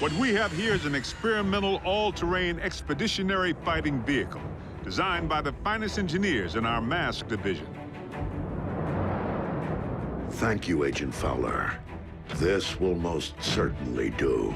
What we have here is an experimental all-terrain expeditionary fighting vehicle designed by the finest engineers in our mask division. Thank you, Agent Fowler. This will most certainly do.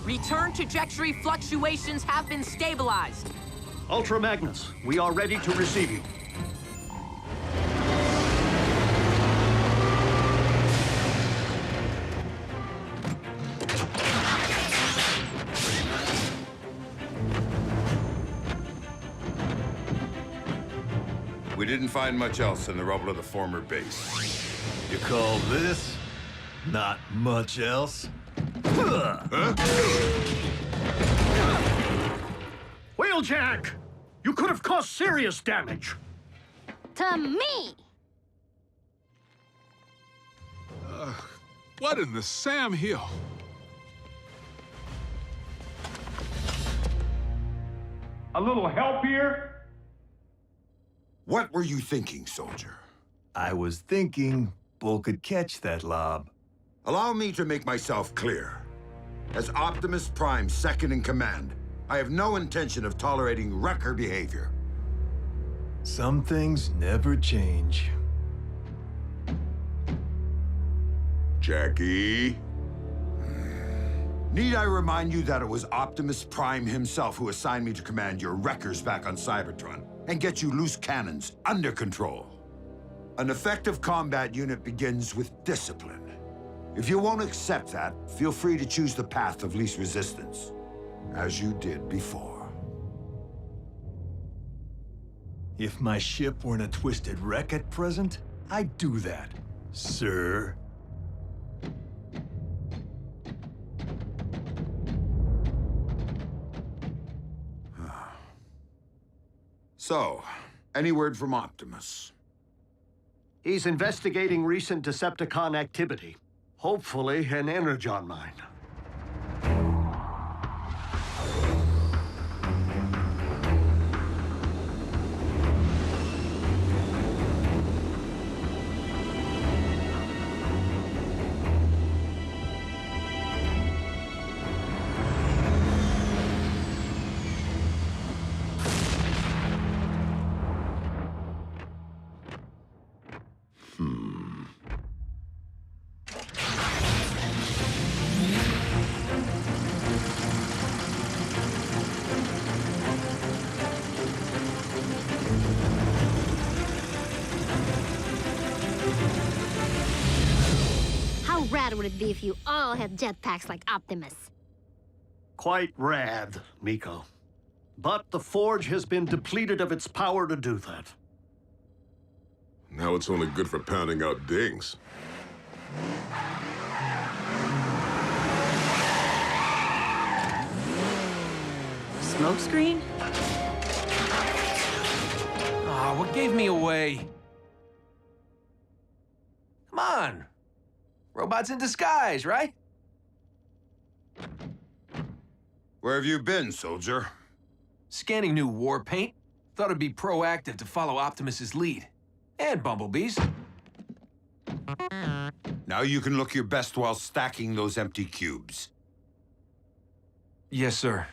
Return trajectory fluctuations have been stabilized. Ultra Magnus, we are ready to receive you. We didn't find much else in the rubble of the former base. You call this not much else? Wheeljack! You could have caused serious damage. To me! What in the Sam Hill? A little help here? What were you thinking, soldier? I was thinking Bull could catch that lob. Allow me to make myself clear. As Optimus Prime's second in command, I have no intention of tolerating wrecker behavior. Some things never change. Jackie? Need I remind you that it was Optimus Prime himself who assigned me to command your wreckers back on Cybertron and get you loose cannons under control? An effective combat unit begins with discipline. If you won't accept that, feel free to choose the path of least resistance, as you did before. If my ship were in a twisted wreck at present, I'd do that, sir. So, any word from Optimus? He's investigating recent Decepticon activity. Hopefully, an energon mine. How rad would it be if you all had jetpacks like Optimus? Quite rad, Miko. But the Forge has been depleted of its power to do that. Now it's only good for pounding out dings. Smokescreen? Aw, what gave me away? Come on. Robots in disguise, right? Where have you been, soldier? Scanning new war paint. Thought it'd be proactive to follow Optimus's lead. And Bumblebee's. Now you can look your best while stacking those empty cubes. Yes, sir.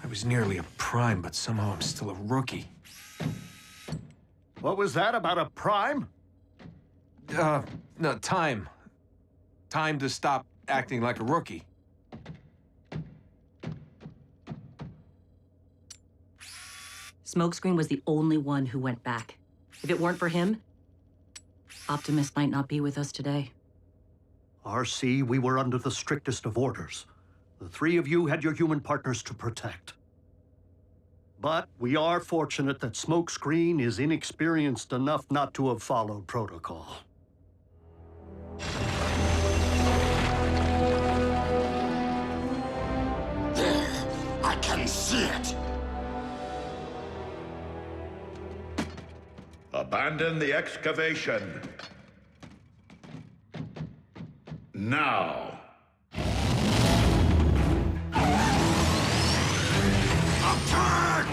I was nearly a prime, but somehow I'm still a rookie. What was that about a prime? No, time. Time to stop acting like a rookie. Smokescreen was the only one who went back. If it weren't for him, Optimus might not be with us today. RC, we were under the strictest of orders. The three of you had your human partners to protect. But we are fortunate that Smokescreen is inexperienced enough not to have followed protocol. There! I can see it! Abandon the excavation. Now. Attack!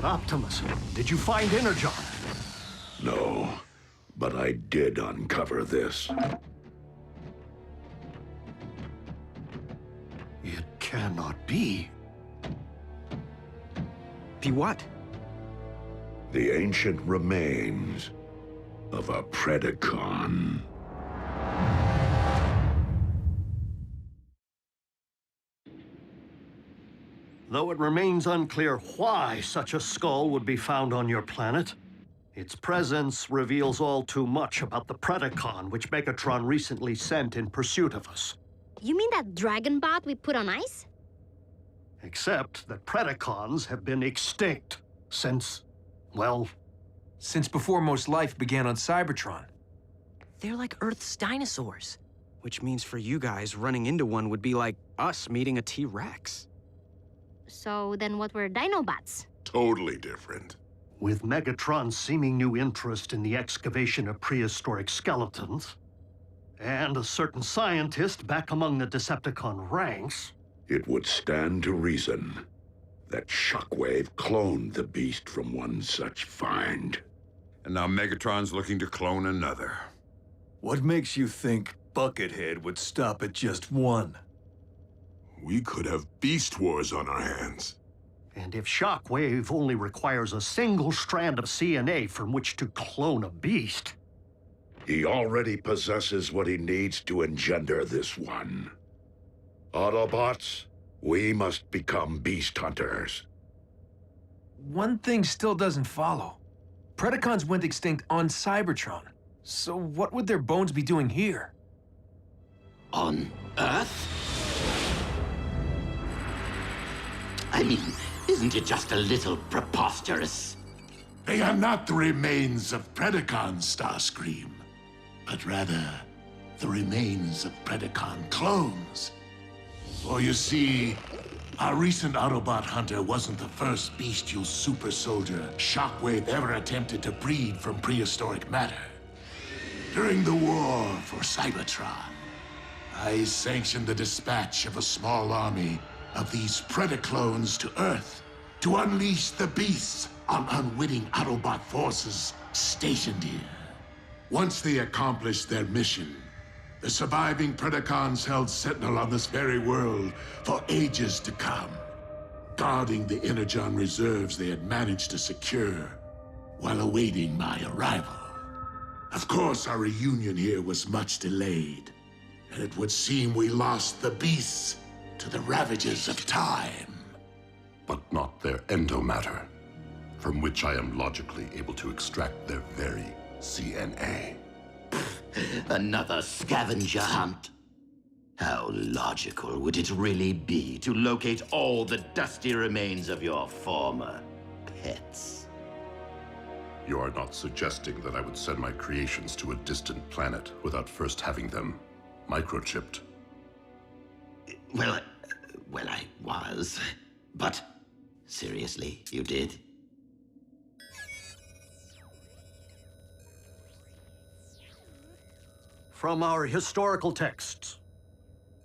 Optimus, did you find Energon? No, but I did uncover this. It cannot be. Be what? The ancient remains of a Predacon. Though it remains unclear why such a skull would be found on your planet, its presence reveals all too much about the Predacon which Megatron recently sent in pursuit of us. You mean that dragon bot we put on ice? Except that Predacons have been extinct since, well... Since before most life began on Cybertron. They're like Earth's dinosaurs. Which means for you guys, running into one would be like us meeting a T-Rex. So then what were Dinobots? Totally different. With Megatron's seeming new interest in the excavation of prehistoric skeletons, and a certain scientist back among the Decepticon ranks, it would stand to reason that Shockwave cloned the beast from one such find. And now Megatron's looking to clone another. What makes you think Buckethead would stop at just one? We could have Beast Wars on our hands. And if Shockwave only requires a single strand of CNA from which to clone a beast... He already possesses what he needs to engender this one. Autobots, we must become beast hunters. One thing still doesn't follow. Predacons went extinct on Cybertron. So what would their bones be doing here? On Earth? I mean, isn't it just a little preposterous? They are not the remains of Predacon, Starscream, but rather the remains of Predacon clones. For you see, our recent Autobot hunter wasn't the first bestial super soldier Shockwave ever attempted to breed from prehistoric matter. During the war for Cybertron, I sanctioned the dispatch of a small army of these Predaclones to Earth to unleash the beasts on unwitting Autobot forces stationed here. Once they accomplished their mission, the surviving Predacons held sentinel on this very world for ages to come, guarding the energon reserves they had managed to secure while awaiting my arrival. Of course, our reunion here was much delayed, and it would seem we lost the beasts to the ravages of time. But not their endomatter, from which I am logically able to extract their very CNA. Another scavenger hunt. How logical would it really be to locate all the dusty remains of your former pets? You are not suggesting that I would send my creations to a distant planet without first having them microchipped? Well, I was. But seriously, you did? From our historical texts.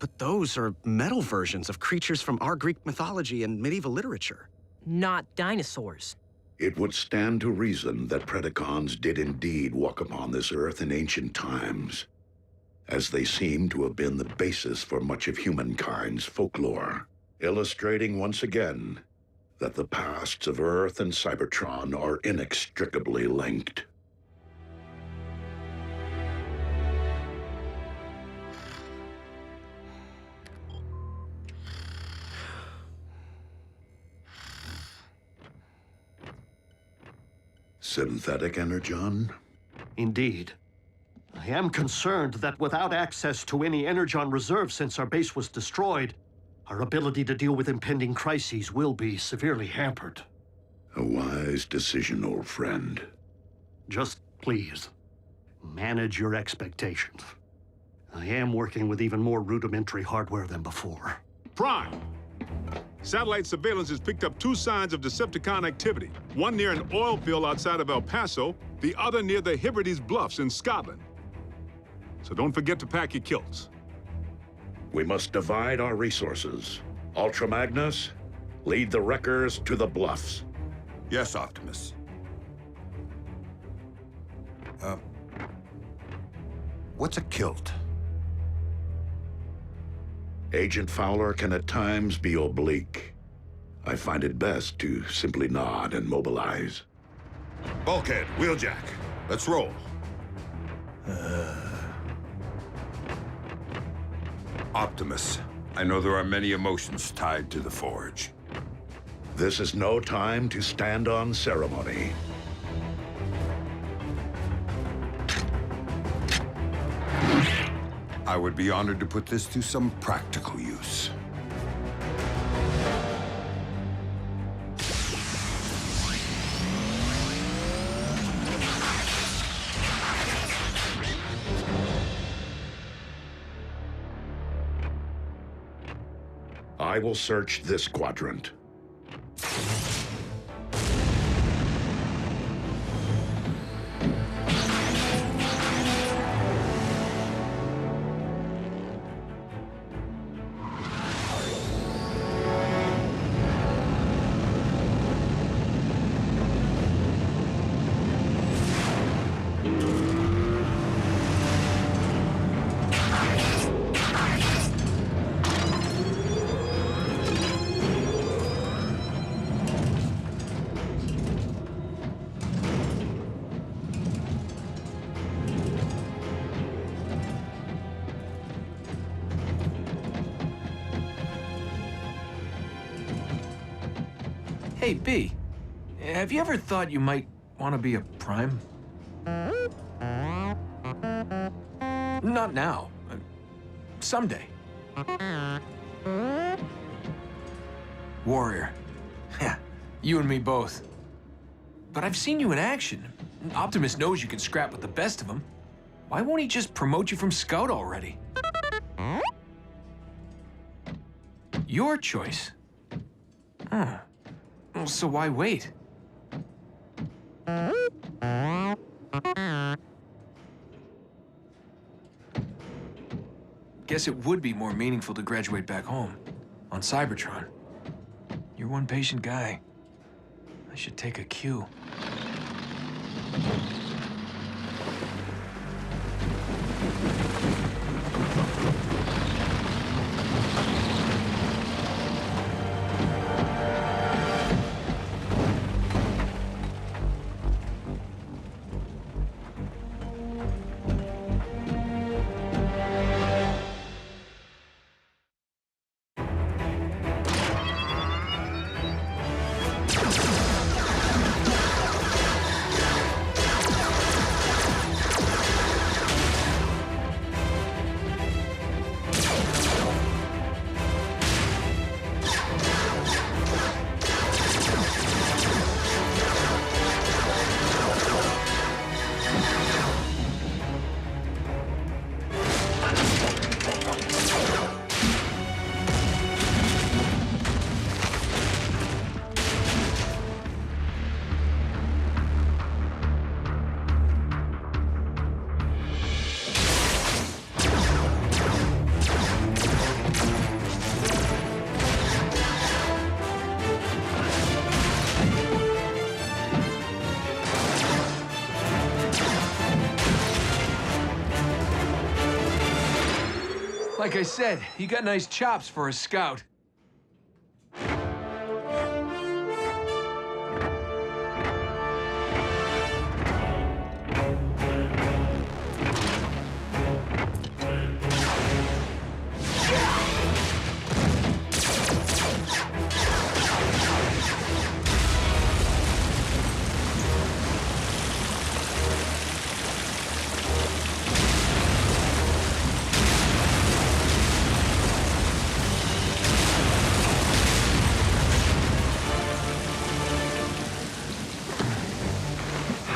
But those are metal versions of creatures from our Greek mythology and medieval literature. Not dinosaurs. It would stand to reason that Predacons did indeed walk upon this earth in ancient times, as they seem to have been the basis for much of humankind's folklore, illustrating once again that the pasts of Earth and Cybertron are inextricably linked. Synthetic energon? Indeed. I am concerned that without access to any energon reserve since our base was destroyed, our ability to deal with impending crises will be severely hampered. A wise decision, old friend. Just please, manage your expectations. I am working with even more rudimentary hardware than before. Prime! Satellite surveillance has picked up 2 signs of Decepticon activity. One near an oil field outside of El Paso, the other near the Hebrides Bluffs in Scotland. So don't forget to pack your kilts. We must divide our resources. Ultra Magnus, lead the wreckers to the bluffs. Yes, Optimus. What's a kilt? Agent Fowler can at times be oblique. I find it best to simply nod and mobilize. Bulkhead, wheeljack. Let's roll. Optimus, I know there are many emotions tied to the Forge. This is no time to stand on ceremony. I would be honored to put this to some practical use. I will search this quadrant. Hey, B, have you ever thought you might want to be a Prime? Not now. Someday. Warrior. Yeah, you and me both. But I've seen you in action. Optimus knows you can scrap with the best of them. Why won't he just promote you from Scout already? Your choice. Huh. Well, so why wait? Guess it would be more meaningful to graduate back home, on Cybertron. You're one patient guy. I should take a cue. Like I said, you got nice chops for a scout.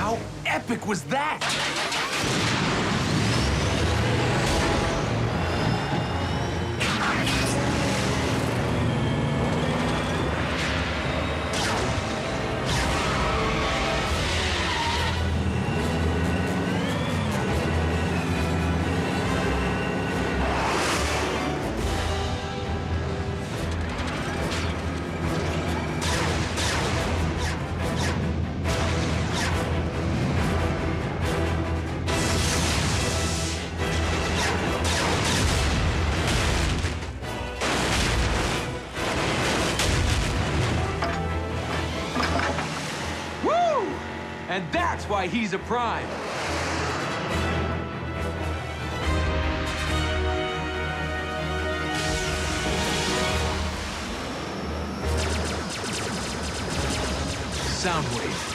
How epic was that? And that's why he's a Prime. Soundwave.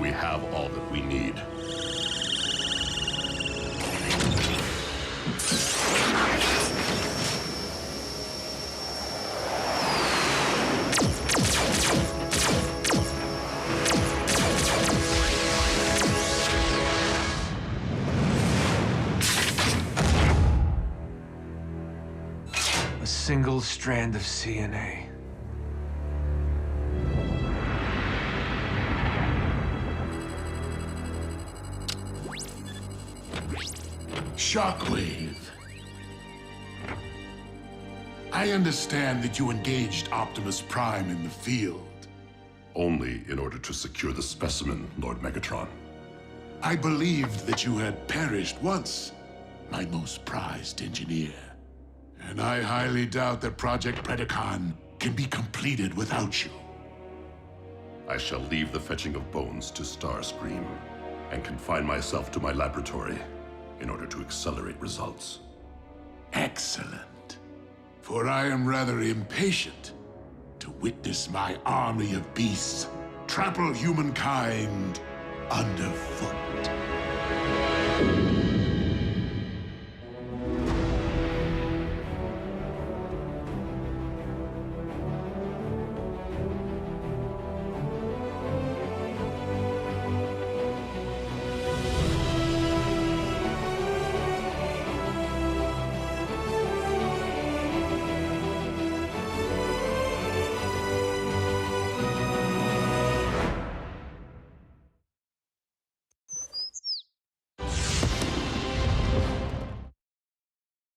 We have all that we need. A single strand of CNA. Shockwave. I I understand that you engaged Optimus Prime in the field. Only in order to secure the specimen, Lord Megatron. I believed that you had perished once, my most prized engineer. And I highly doubt that Project Predacon can be completed without you. I shall leave the fetching of bones to Starscream and confine myself to my laboratory in order to accelerate results. Excellent. For I am rather impatient to witness my army of beasts trample humankind underfoot.